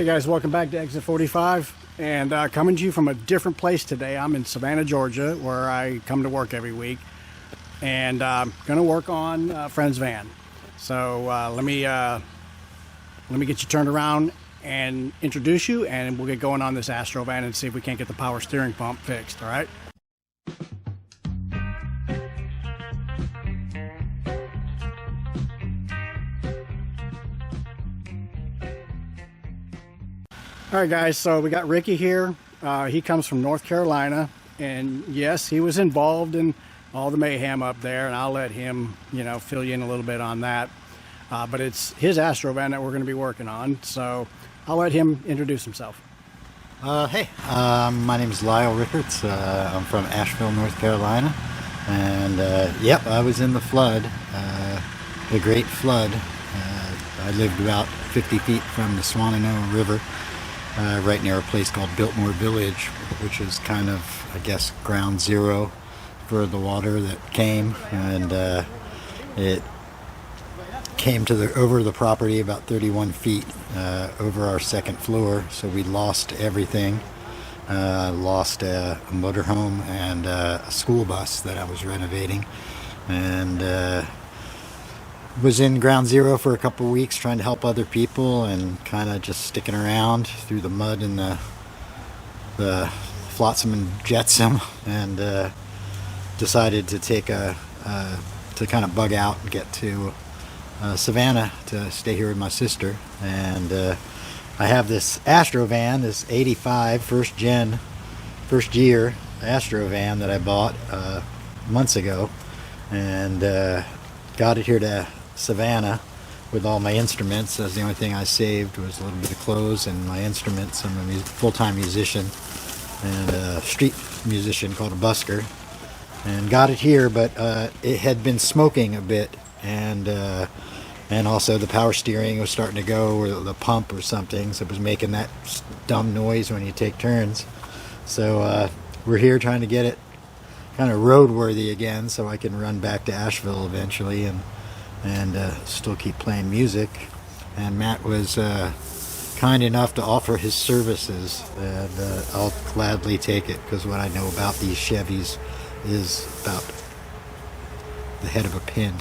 Hey guys, welcome back to Exit 45, and coming to you from a different place today. I'm in Savannah, Georgia, where I come to work every week, and going to work on a friend's van. So let me get you turned around and introduce you, and we'll get going on this Astro van and see if we can't get the power steering pump fixed. All right. All right, guys, so we got Ricky here. He comes from North Carolina, and yes, he was involved in all the mayhem up there, and I'll let him, fill you in a little bit on that. But it's his Astro van that we're going to be working on, so I'll let him introduce himself. Hey, my name is Lylerickards. I'm from Asheville, North Carolina, and yep, I was in the flood, the Great Flood. I lived about 50 feet from the Swananoa River. Right near a place called Biltmore Village, which is kind of, I guess, ground zero for the water that came, and it came to over the property about 31 feet over our second floor, so we lost everything. Lost a motorhome and a school bus that I was renovating, and was in ground zero for a couple of weeks trying to help other people and kind of just sticking around through the mud and the flotsam and jetsam, and decided to take to kind of bug out and get to Savannah to stay here with my sister. And I have this Astro van, this 85 first year Astro van that I bought months ago, and got it here to Savannah with all my instruments. That's the only thing I saved, was a little bit of clothes and my instruments. I'm a full-time musician and a street musician called a busker, and got it here, but it had been smoking a bit, and also the power steering was starting to go, or the pump or something, so it was making that dumb noise when you take turns. So we're here trying to get it kind of roadworthy again, so I can run back to Asheville eventually and still keep playing music. And Matt was kind enough to offer his services, and I'll gladly take it, because what I know about these Chevys is about the head of a pin.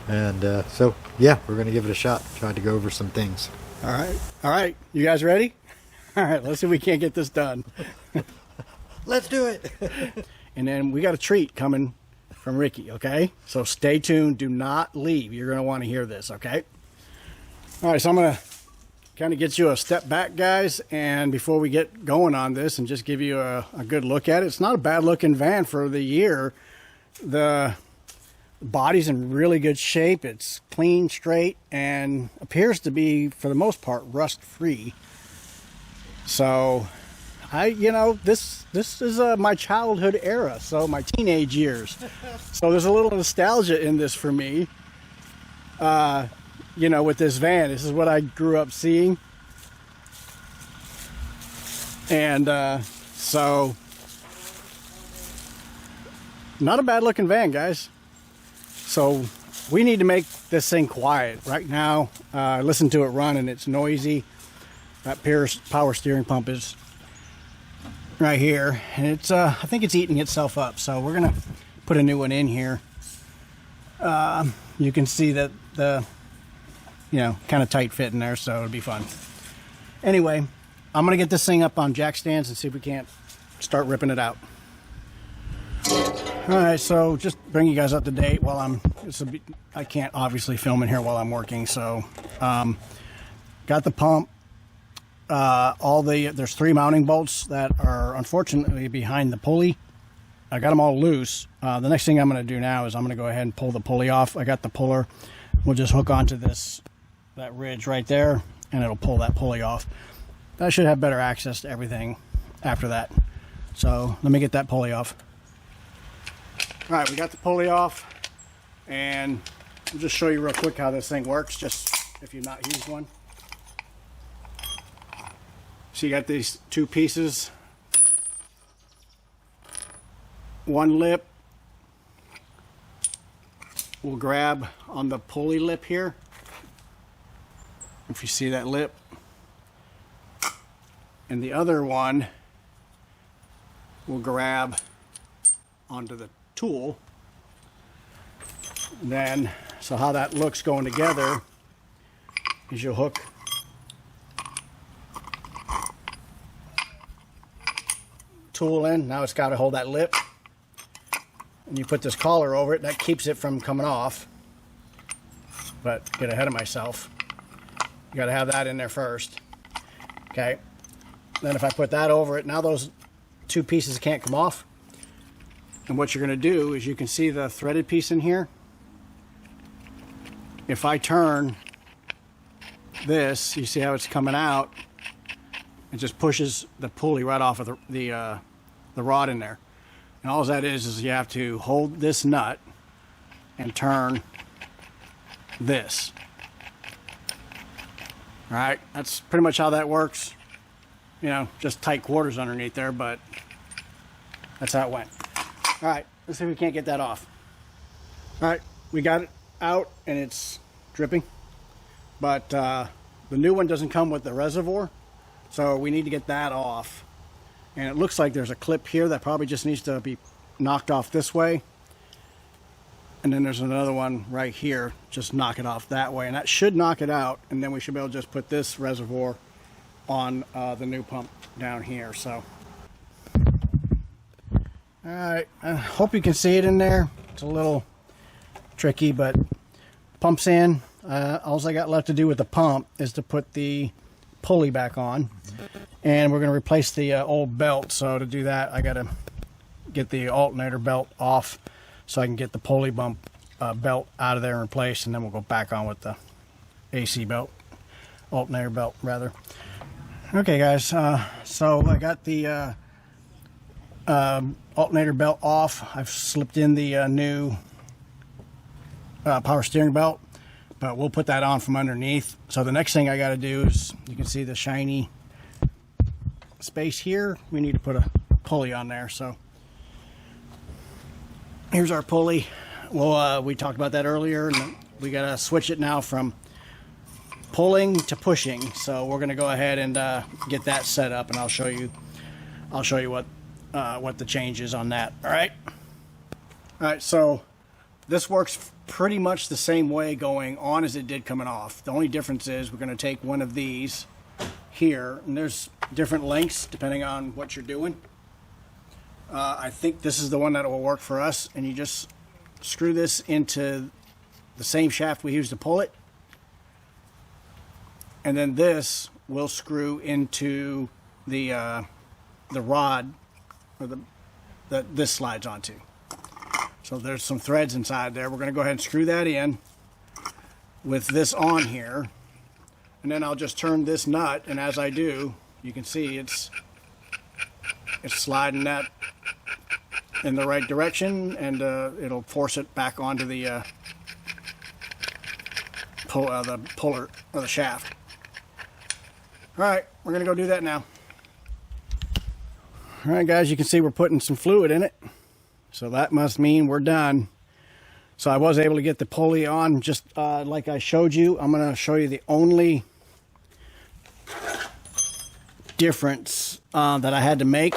And so yeah, we're gonna give it a shot, try to go over some things. All right, you guys ready? All right, let's see if we can't get this done. Let's do it. And then we got a treat coming from Ricky, okay? So stay tuned. Do not leave. You're going to want to hear this, okay? All right, so I'm going to kind of get you a step back, guys, and before we get going on this and just give you a good look at it. It's not a bad-looking van for the year. The body's in really good shape. It's clean, straight, and appears to be, for the most part, rust-free. So this is my childhood era, so my teenage years. So there's a little nostalgia in this for me. With this van, this is what I grew up seeing. And so, not a bad looking van, guys. So we need to make this thing quiet. Right now, I listen to it run and it's noisy. That power steering pump is right here, and it's I think it's eating itself up, so we're gonna put a new one in here. You can see that the kind of tight fit in there, so it'll be fun. Anyway, I'm gonna get this thing up on jack stands and see if we can't start ripping it out. All right, so just bring you guys up to date while I can't obviously film in here while I'm working, so got the pump. There's 3 mounting bolts that are unfortunately behind the pulley. I got them all loose. The next thing I'm going to do now is I'm going to go ahead and pull the pulley off. I got the puller. We'll just hook onto that ridge right there, and it'll pull that pulley off. That should have better access to everything after that. So let me get that pulley off. All right, we got the pulley off, and I'll just show you real quick how this thing works, just if you've not used one. So you got these 2 pieces, one lip will grab on the pulley lip here. If you see that lip, and the other one will grab onto the tool. And then, so how that looks going together is you'll hook tool in. Now it's got to hold that lip, and you put this collar over it. That keeps it from coming off. But get ahead of myself. You got to have that in there first. Okay. Then if I put that over it, now those two pieces can't come off. And what you're going to do is, you can see the threaded piece in here. If I turn this, you see how it's coming out. It just pushes the pulley right off of the rod in there. And all that is you have to hold this nut and turn this. All right, that's pretty much how that works. You know, just tight quarters underneath there, but that's how it went. All right, let's see if we can't get that off. All right, we got it out and it's dripping, but the new one doesn't come with the reservoir, so we need to get that off. And it looks like there's a clip here that probably just needs to be knocked off this way. And then there's another one right here, just knock it off that way. And that should knock it out. And then we should be able to just put this reservoir on the new pump down here. So, all right, I hope you can see it in there. It's a little tricky, but pump's in. All I got left to do with the pump is to put the pulley back on. And we're going to replace the old belt. So to do that, I got to get the alternator belt off so I can get the pulley bump belt out of there and replaced, and then we'll go back on with the AC belt, alternator belt rather. Okay guys, so I got the alternator belt off. I've slipped in the new power steering belt, but we'll put that on from underneath. So the next thing I got to do is, you can see the shiny space here. We need to put a pulley on there. So here's our pulley. Well, we talked about that earlier, and we got to switch it now from pulling to pushing. So we're going to go ahead and get that set up, and I'll show you what the change is on that. All right. So this works pretty much the same way going on as it did coming off. The only difference is we're going to take one of these here, and there's different lengths depending on what you're doing. I think this is the one that will work for us, and you just screw this into the same shaft we used to pull it, and then this will screw into the rod or that this slides onto. So there's some threads inside there. We're going to go ahead and screw that in with this on here, and then I'll just turn this nut, and as I do, you can see it's sliding that in the right direction, and it'll force it back onto the puller or the shaft. All right, we're gonna go do that now. All right, guys, you can see we're putting some fluid in it, so that must mean we're done. So I was able to get the pulley on just like I showed you. I'm gonna show you the only difference that I had to make.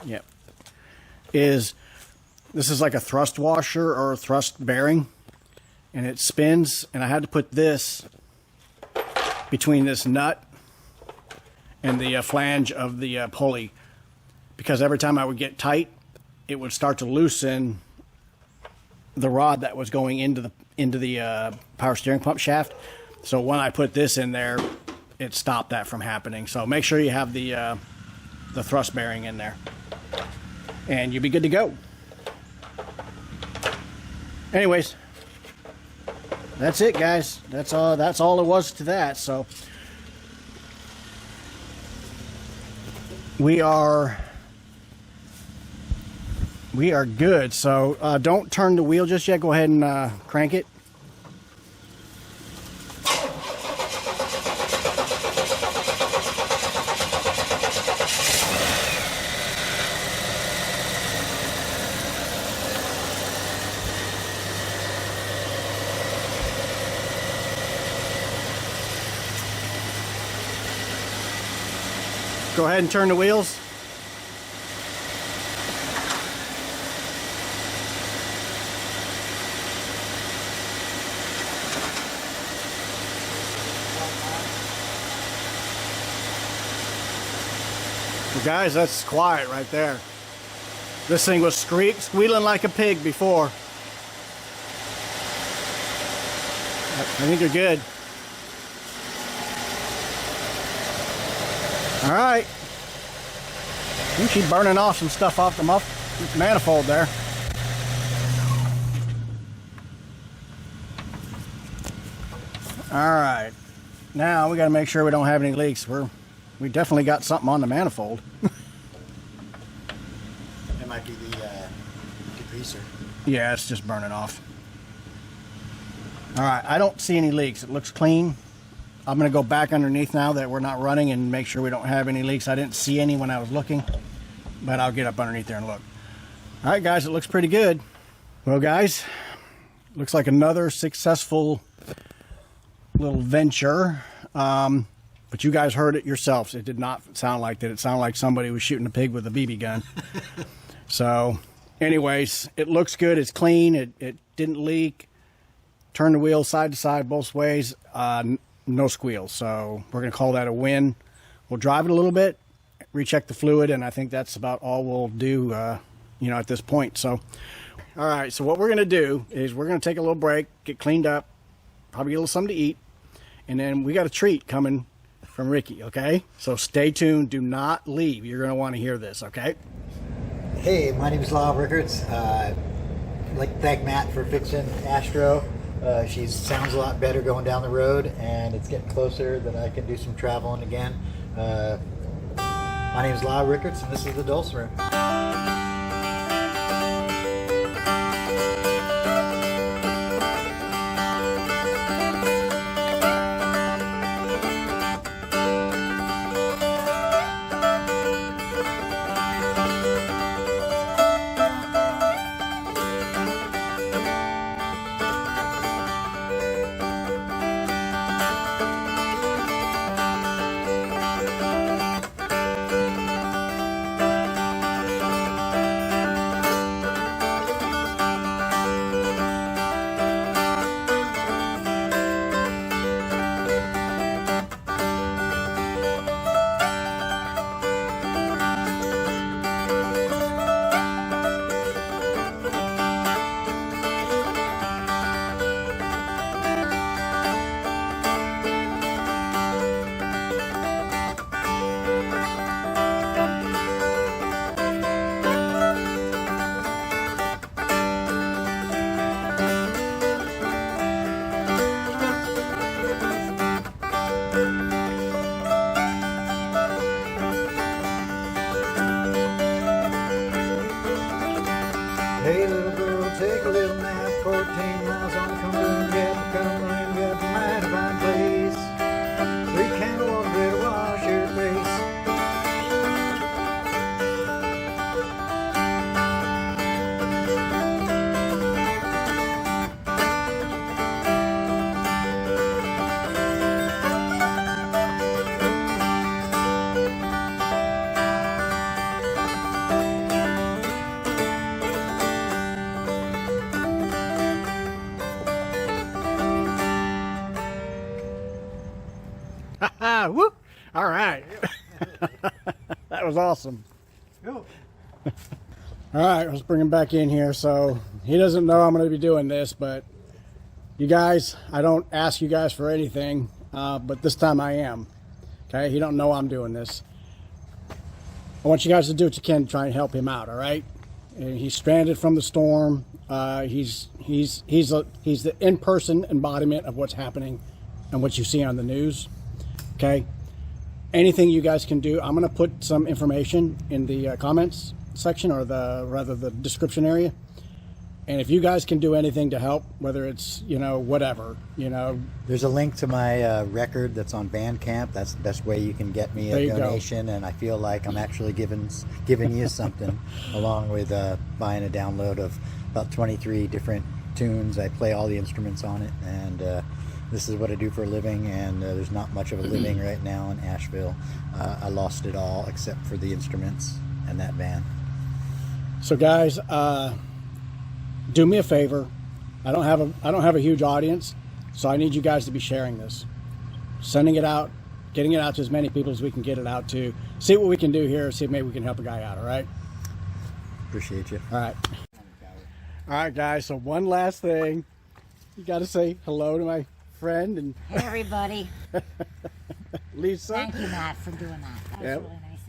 Yep. Is this is like a thrust washer or a thrust bearing, and it spins, and I had to put this between this nut and the flange of the pulley, because every time I would get tight, it would start to loosen the rod that was going into the power steering pump shaft. So when I put this in there, it stopped that from happening. So make sure you have the thrust bearing in there, and you'll be good to go. Anyways, that's it, guys. That's all it was to that. So we are good. So don't turn the wheel just yet. Go ahead and crank it. Go ahead and turn the wheels. Well, guys, that's quiet right there. This thing was squealing like a pig before. I think you're good. All right. I think she's burning off some stuff off the manifold there. All right. Now we got to make sure we don't have any leaks. We definitely got something on the manifold. It might be the degreaser. Yeah, it's just burning off. All right, I don't see any leaks. It looks clean. I'm going to go back underneath now that we're not running and make sure we don't have any leaks. I didn't see any when I was looking, but I'll get up underneath there and look. All right, guys, it looks pretty good. Well, guys, looks like another successful little venture. But you guys heard it yourselves. It did not sound like that. It sounded like somebody was shooting a pig with a BB gun. So, anyways, it looks good. It's clean. It didn't leak. Turn the wheel side to side both ways. No squeals. So we're going to call that a win. We'll drive it a little bit, recheck the fluid, and I think that's about all we'll do, at this point. So, all right. So what we're going to do is we're going to take a little break, get cleaned up, probably get a little something to eat, and then we got a treat coming from Ricky. Okay. So stay tuned. Do not leave. You're going to want to hear this. Okay. Hey, my name is Lylerickards. I'd like to thank Matt for fixing Astro. She sounds a lot better going down the road, and it's getting closer that I can do some traveling again. My name is Lylerickards, and this is the Dulcimer. Hey little girl, take a little nap, 14 miles on the Cumberland Gap, Cumberland Gap, a mighty fine place. 3 candle water to wash your face. Woo! All right. That was awesome. Cool. All right, let's bring him back in here. So he doesn't know I'm going to be doing this, but you guys, I don't ask you guys for anything, but this time I am. Okay, he don't know I'm doing this. I want you guys to do what you can to try and help him out. All right, and he's stranded from the storm. He's the in-person embodiment of what's happening and what you see on the news. Okay, anything you guys can do, I'm going to put some information in the comments section, or the description area. And if you guys can do anything to help, whether it's, whatever, There's a link to my record that's on Bandcamp. That's the best way you can get me a donation, and I feel like I'm actually giving you something, along with buying a download of about 23 different tunes. I play all the instruments on it, and this is what I do for a living, and there's not much of a living right now in Asheville. I lost it all except for the instruments and that van. So guys, do me a favor. I don't have a huge audience, so I need you guys to be sharing this, sending it out, getting it out to as many people as we can get it out to. See what we can do here. See if maybe we can help a guy out. All right. Appreciate you. All right. All right, guys. So one last thing, you got to say hello to my friend and Hey, everybody. Lisa. Thank you, Matt, for doing that. That was Yep. really nice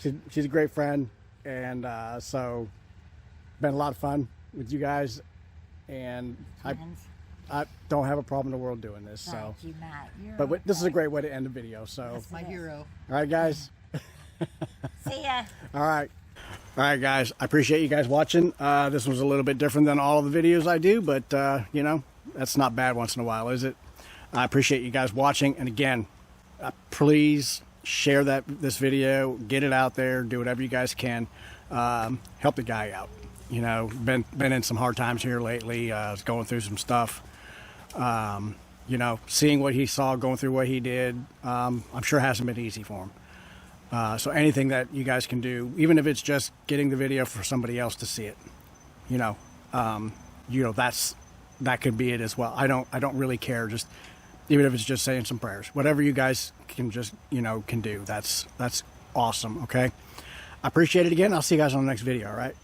of you. She's a great friend, and so been a lot of fun with you guys, and Friends. I don't have a problem in the world doing this. So, Thank you, Matt. You're but this is a okay. great way to end the video. So, That's My hero. all right, guys. See ya. All right. All right, guys. I appreciate you guys watching. This was a little bit different than all of the videos I do, but, you know, that's not bad once in a while, is it? I appreciate you guys watching. And again, please share this video, get it out there, do whatever you guys can. Help the guy out. You know, been in some hard times here lately. Going through some stuff. You know, seeing what he saw, going through what he did, I'm sure hasn't been easy for him. So anything that you guys can do, even if it's just getting the video for somebody else to see it, you know, that could be it as well. I don't really care. Just even if it's just saying some prayers, whatever you guys can just, you know, can do. That's awesome. Okay. I appreciate it again. I'll see you guys on the next video. All right.